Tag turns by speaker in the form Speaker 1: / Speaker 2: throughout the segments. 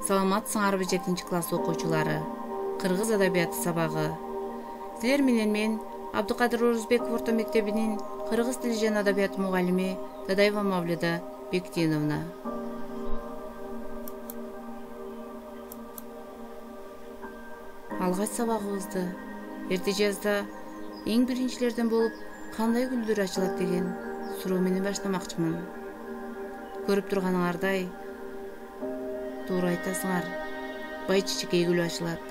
Speaker 1: Саламатсыңарбы 7-класс окуучулары. Кыргыз адабияты сабагы. Силер менен мен Абдыкадыр Орузбеков орто мектебинин кыргыз тили жана адабияты мугалими Дадаева Мавлида Бектиновна. Алгач сабагыбызды эрте жазда эң биринчилерден болуп кандай гүлдөр ачылат деген суроо менен баштамакчымын. Көрүп турганыңардай туура айтасыңар. Байчичекей гүлү ачылат.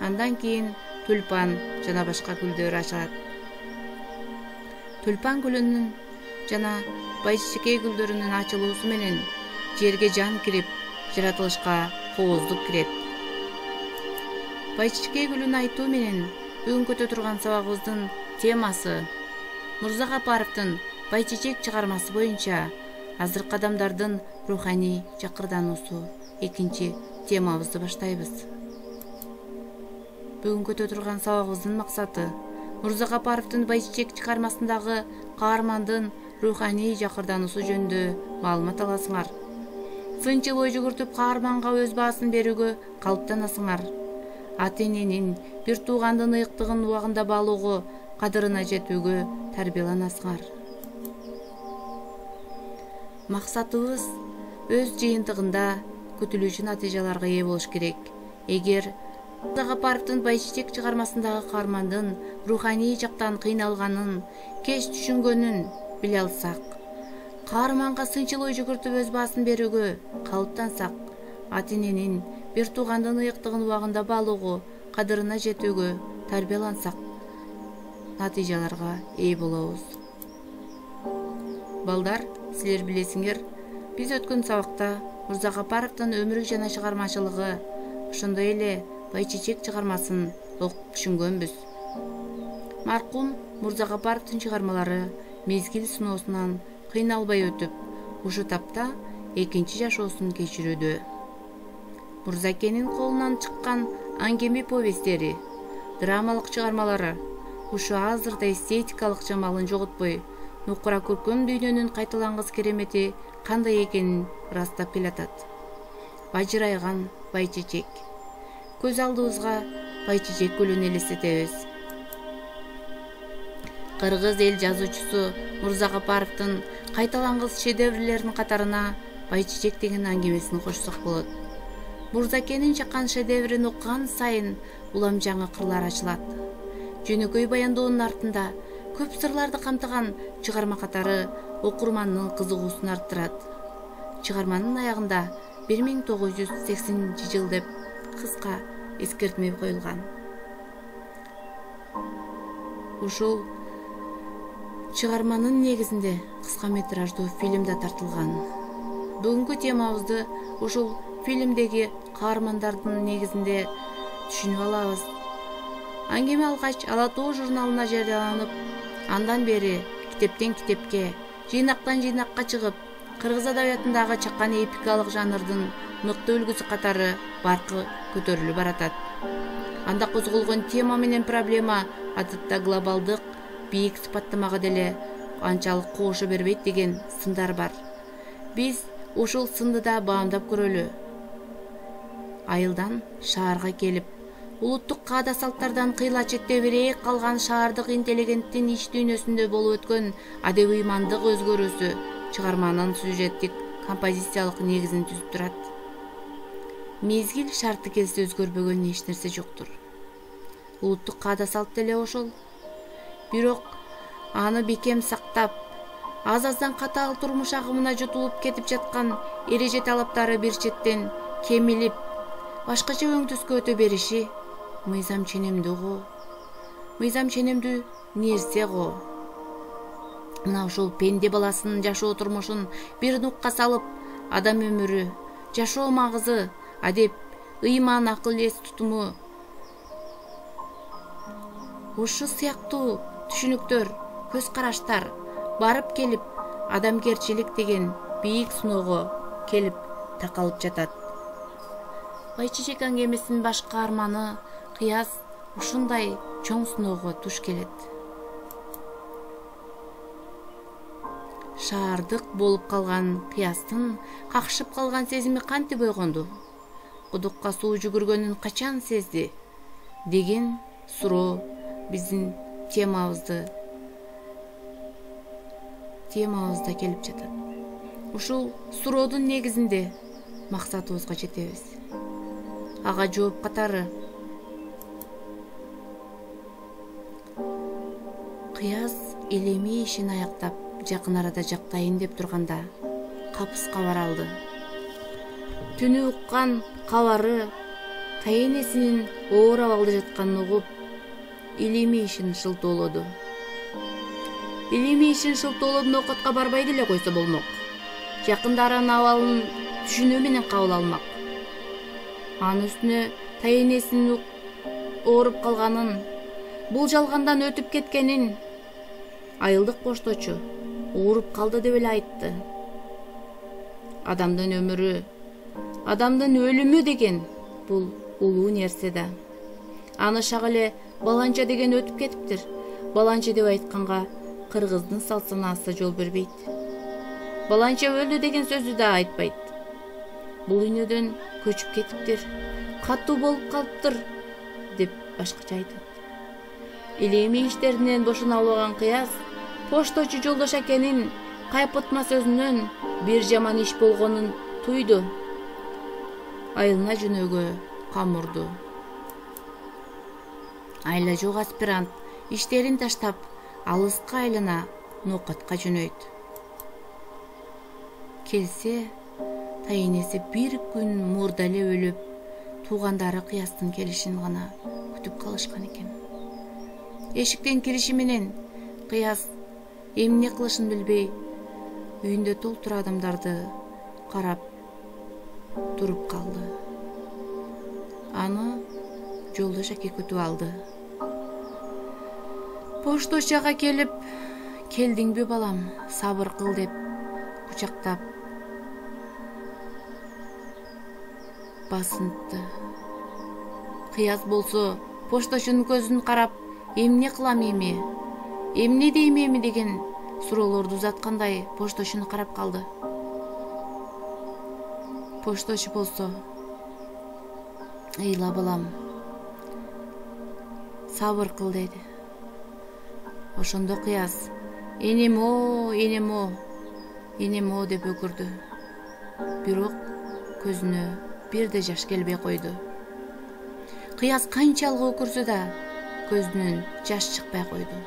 Speaker 1: Андан кийин тюльпан жана башка гүлдөр ачылат. Тюльпан гүлүнүн жана байчичекей гүлдөрүнүн ачылуусу менен жерге жан кирип, жаратылышка кооздук кирет. Байчичекей гүлүн айтуу менен бүгүнкү өтө турган сабагыбыздын темасы Мырзагапаровдун Байчичек чыгармасы боюнча азыркы адамдардын руханий жакырдануусу экинчи темабызды баштайбыз. Бүгүнкү өтө турган сабагыбыздын максаты Мырзагапаровдун Байчичек чыгармасындагы каармандын руханий жакырдануусу жөнүндө маалымат аласыңар. Сынчыл ой жүгүртүп каарманга өз баасын берүүгө калыптанасыңар. Ата-эненин бир туугандын ыйыктыгын убагында баалоого, кадырына жетүүгө тарбияланасыңар. Максатыбыз өз жыйынтыгында күтүлүүчү натыйжаларга ээ болуш керек. Эгер Мырзагапаровдун Байчичек чыгармасындагы каармандын руханий жактан кыйналганын, кеч түшүнгөнүн биле алсак, каарманга сынчыл ой жүгүртүп өз баасын берүүгө калыптансак, ата-эненин бир туугандын ыйыктыгын убагында баалоого, кадырына жетүүгө тарбиялансак, натыйжаларга ээ болобуз. Балдар, силер билесиңер, биз өткөн сабакта Мырзагапаровдун өмүрү жана чыгармачылыгы, ошондой эле Байчичек чыгармасын окуп түшүнгөнбүз. Маркум Мырзагапаровдун чыгармалары мезгил сыноосунан кыйналбай өтүп, ушу тапта экинчи жашоосун кечирүүдө. Мырзакенин колунан чыккан аңгеме повесттери, драмалык чыгармалары ушу азырда эстетикалык жамалын жоготпой, нукура көркөм дүйнөнүн кайталангыс керемети кандай экенин ырастап келатат. Бажырайган Байчичек. Көз алдыбызга Байчичек гүлүн элестетебиз. Кыргыз эл жазуучусу Мырзагапаровдун кайталангыс шедеврлеринин катарына Байчичек деген аңгемесин кошсок болот. Мырзакенин чаккан шедеврин окуган сайын улам жаңы кырлар ачылат. Жөнөкөй баяндоонун артында көп сырларды камтыган чыгарма катары окурмандын кызыгуусун арттырат. Чыгарманын аягында 1980 жыл деп кыска эскертме коюлган. Ушул чыгарманын негизинде кыска метраждуу фильм да тартылган. Бүгүнкү темабызды ушул фильмдеги каармандардын негизинде түшүнүп алабыз. Аңгеме алгач Ала тоо журналына жарыяланып, андан бери китептен китепке, жыйнактан жыйнакка чыгып, кыргыз адабиятындагы чакан эпикалык жанрдын мыкты үлгүсү катары баркы көтөрүлүп баратат. Анда козголгон тема менен проблема адатта глобалдык, бийик сыпаттамага деле анчалык коошу бербейт деген сындар бар. Биз ушул сынды да баамдап көрөлү. Айылдан шаарга келип, улуттук каада салттардан кыйла четтебирээк калган шаардык интеллигенттин ич дүйнөсүндө болуп өткөн адеби-ыймандык өзгөрүүсү чыгарманын сюжеттик композициялык негизин түзүп турат. Мезгил шарты келсе өзгөрбөгөн эч нерсе жоктур. Улуттук каада салт деле ошол. Бирок аны бекем сактап, аз-аздан катаал турмуш агымына жутулуп кетип жаткан эреже талаптары бир четтен кемилип, башкача өң түскө өтө бериши мыйзам ченемдүү го. Мыйзам ченемдүү нерсе го. Мына ушул пенде баласынын жашоо турмушун бир нукка салып, адам өмүрү, жашоо магызы, адеп, ыйман, акыл эс тутуму, ушу сыяктуу түшүнүктөр, көз караштар барып келип адамгерчилик деген бийик сыноого келип такалып жатат. Байчичек аңгемесинин баш каарманы Кыяз ушундай чоң сыноого туш келет. Шаардык болуп калган Кыяздын какшып калган сезими кантип ойгонду? кудукка суу жүгүргөнүн качан сезди деген суроо биздин темабызда келип жатат. Ушул суроодун негизинде максатыбызга жетебиз. Ага жооп катары Кыяз элеми ишин аяктап жакын арада жактайын деп турганда капыс кабар алды. Түнү уккан кабары тайенесинин оор абалда жатканын угуп, элеми ишин шылтоолоду. Элеми ишин шылтоолоду оокатка барбай деле койсо болмок. Жакындарынын абалын түшүнүү менен кабыл алмак. Анын үстүнө тайенесинин ооруп калганын, бул жалгандан өтүп кеткенин айылдык кошточу ооруп калды деп эле айтты. Адамдын өмүрү, адамдын өлүмү деген бул улуу нерсе да. Аны шак эле баланча деген өтүп кетиптир. Баланча деп айтканга кыргыздын салт санаасы жол бербейт. Баланча өлдү деген сөздү да айтпайт. Бул дүйнөдөн көчүп кетиптир, катуу болуп калыптыр деп башкача айтат. Элеми иштеринен бошоно албаган Кыяз пошточу Жолдош акенин кайпытма сөзүнөн бир жаман иш болгонун туйду. Айылына жөнөөгө камурду. Айла жок аспирант иштерин таштап алыска айлана ноокатка жөнөйт. Келсе, тайенеси бир күн мурда эле өлүп, туугандары Кыяздын келишин гана күтүп калышкан экен. Эшиктен кириши менен Кыяз эмне кылышын билбей, үйүндө толтура адамдарды карап туруп калды. Аны Жолдош аке күтүп алды. Пошточу ага келип, келдиңби балам, сабыр кыл деп кучактап басынтты. Кыяз болсо пошточунун көзүн карап, эмне кылам эми, эмне дейм эми деген суроолорду узаткандай пошточуну карап калды. Пошточу болсо, ыйла балам, сабыр кыл деди. Ошондо Кыяз энемо деп өкүрдү. Бирок көзүнө бирде жаш келбей койду. Кыяз канчалык өкүрсө да көзүнөн жаш чыкпай койду.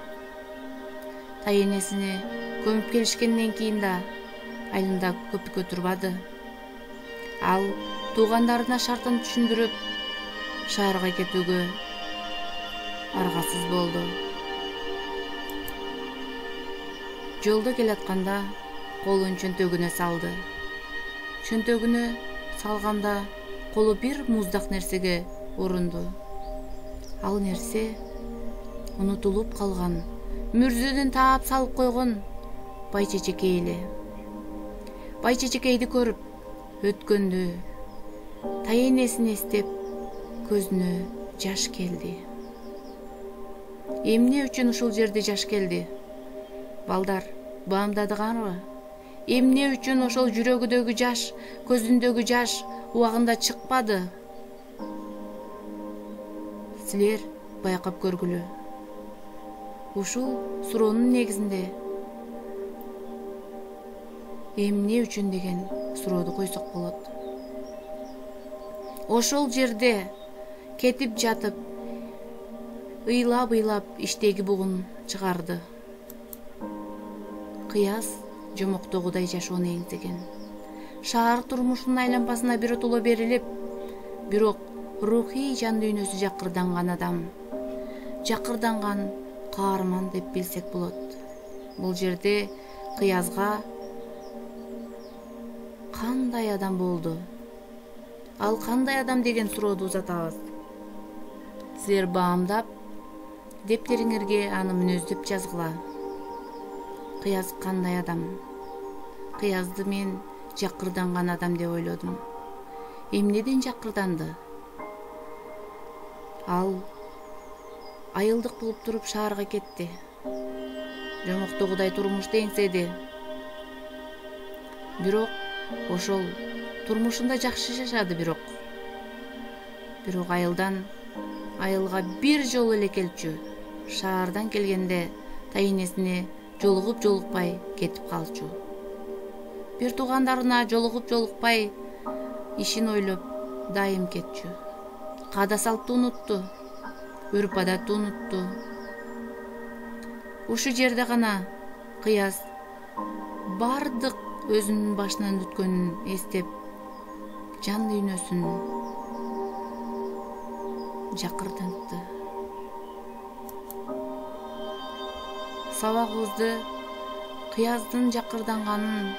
Speaker 1: Тайенесине көмүп келишкенден кийин да айылында көпкө турбады. Ал туугандарына шартын түшүндүрүп, шаарга кетүүгө аргасыз болду. Жолдо келатканда колун чөнтөгүнө салды. Чөнтөгүнө салганда колу бир муздак нерсеге урунду. Ал нерсе унутулуп калган, мүрзөдөн таап салып койгон байчечекей эле. Байчечекейди көрүп, өткөндө тайенесин эстеп, көзүнө жаш келди. Эмне үчүн ушул жерде жаш келди? Балдар, баамдадыңарбы? Эмне үчүн ошол жүрөгүдөгү жаш, көзүндөгү жаш убагында чыкпады? Силер байкап көргүлө. Ушул суроонун негизинде эмне үчүн деген сурооду койсок болот. Ошол жерде кетип жатып, ыйлап иштеги бугун чыгарды. Кыяз жомоктогудай жашоону эңсеген. Шаар турмушунун айланпасына биротоло берилип, бирок рухий жан дүйнөсү жакырданган адам, жакырданган каарман деп билсек болот. Бул жерде Кыязга кандай адам болду? Ал кандай адам деген сурооду узатабыз. Силер баамдап, дептериңерге аны мүнөздөп жазгыла. Кыяз кандай адам? Кыязды мен жакырданган адам деп ойлодум. Эмнеден жакырданды? Ал айылдык болуп туруп шаарга кетти. Жомоктогудай турмушту эңседи. Бирок ошол турмушунда жакшы жашады, бирок Бирок айылга бир жолу эле келчү. Шаардан келгенде тайынесине жолугуп-жолукпай кетип калчу. Бир туугандарына жолугуп-жолукпай ишин ойлоп дайым кетчү. Каада салтты унутту, үрп адатты унутту. Ушу жерде гана Кыяз бардык өзүнүн башынан өткөнүн эстеп, жан дүйнөсүн жакыртынты. Сабагыбызды Кыяздын жакырданганын,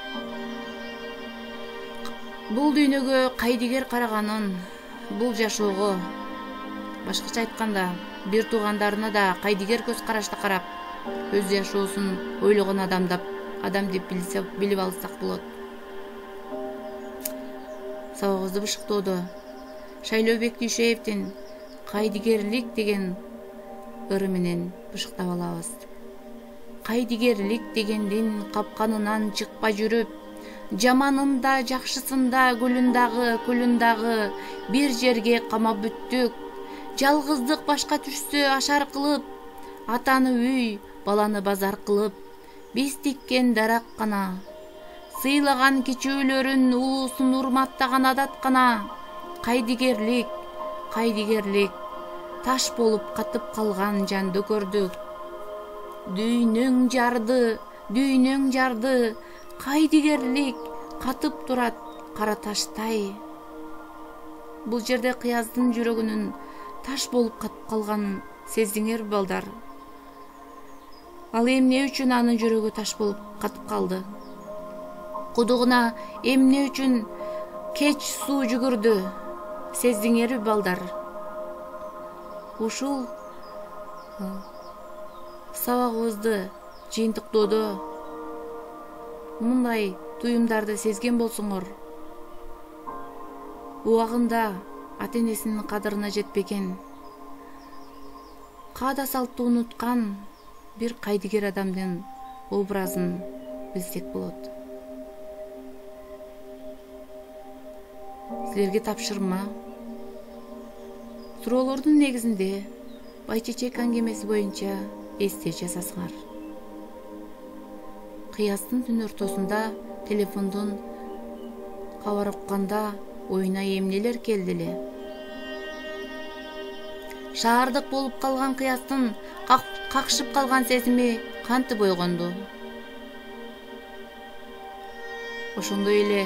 Speaker 1: бул дүйнөгө кайдыгер караганын, бул жашоого, башкача айтканда, бир туугандарына да кайдыгер көз карашта карап, өз жашоосун ойлогон адам деп билип алсак болот. Сабагыбызды бышыктоодо Шайлообек Дүйшеевдин кайдыгерлик деген ыры менен бышыктап алабыз. Кайдыгерлик дегендин капканынан чыкпай жүрүп, жаманында, жакшысында, күлүндагы бир жерге камап бүттүк. Жалгыздык башка түшсө ашар кылып, атаны үй, баланы базар кылып, биз тиккен дарак гана, сыйлаган кичүүлөрүн, улуусун урматтаган адат гана. Кайдыгерлик, таш болуп катып калган жанды көрдүк. Дүйнөң жарды, кайдыгерлик катып турат кара таштай. Бул жерде Кыяздын жүрөгүнүн таш болуп катып калганын сездиңерби балдар? Ал эмне үчүн анын жүрөгү таш болуп катып калды? Кудугуна эмне үчүн кеч суу жүгүрдү? Сездиңерби балдар? Ушул сабагыбызды жыйынтыктоодо мындай туюмдарды сезген болсоңор, убагында ата-энесинин кадырына жетпеген, каада салтты унуткан бир кайдыгер адамдын образын билсек болот. Силерге тапшырма. Суроолордун негизинде Байчечек аңгемеси боюнча эсте жасасыңар. Кыяздын түн ортосунда телефондон кабар укканда оюна эмнелер келди эле? Шаардык болуп калган Кыяздын какшып калган сезими кантип ойгонду? Ошондой эле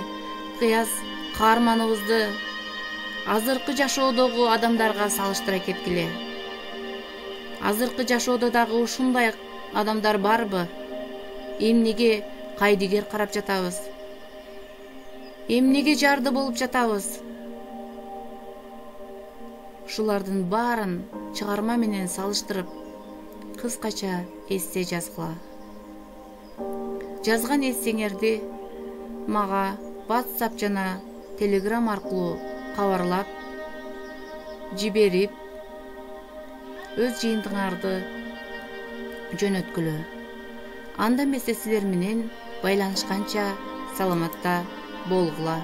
Speaker 1: Кыяз каарманыбызды азыркы жашоодогу адамдарга салыштыра кеткиле. Азыркы жашоодо дагы ушундай адамдар барбы? Эмнеге кайдыгер карап жатабыз? Эмнеге жарды болуп жатабыз? Ушулардын баарын чыгарма менен салыштырып, кыскача эссе жазгыла. Жазган эссеңерди мага WhatsApp жана Telegram аркылуу кабарлап, жиберип, өз жыйынтыгыңарды жөнөткүлө. Анда эмесе силер менен байланышканча саламатта болгула.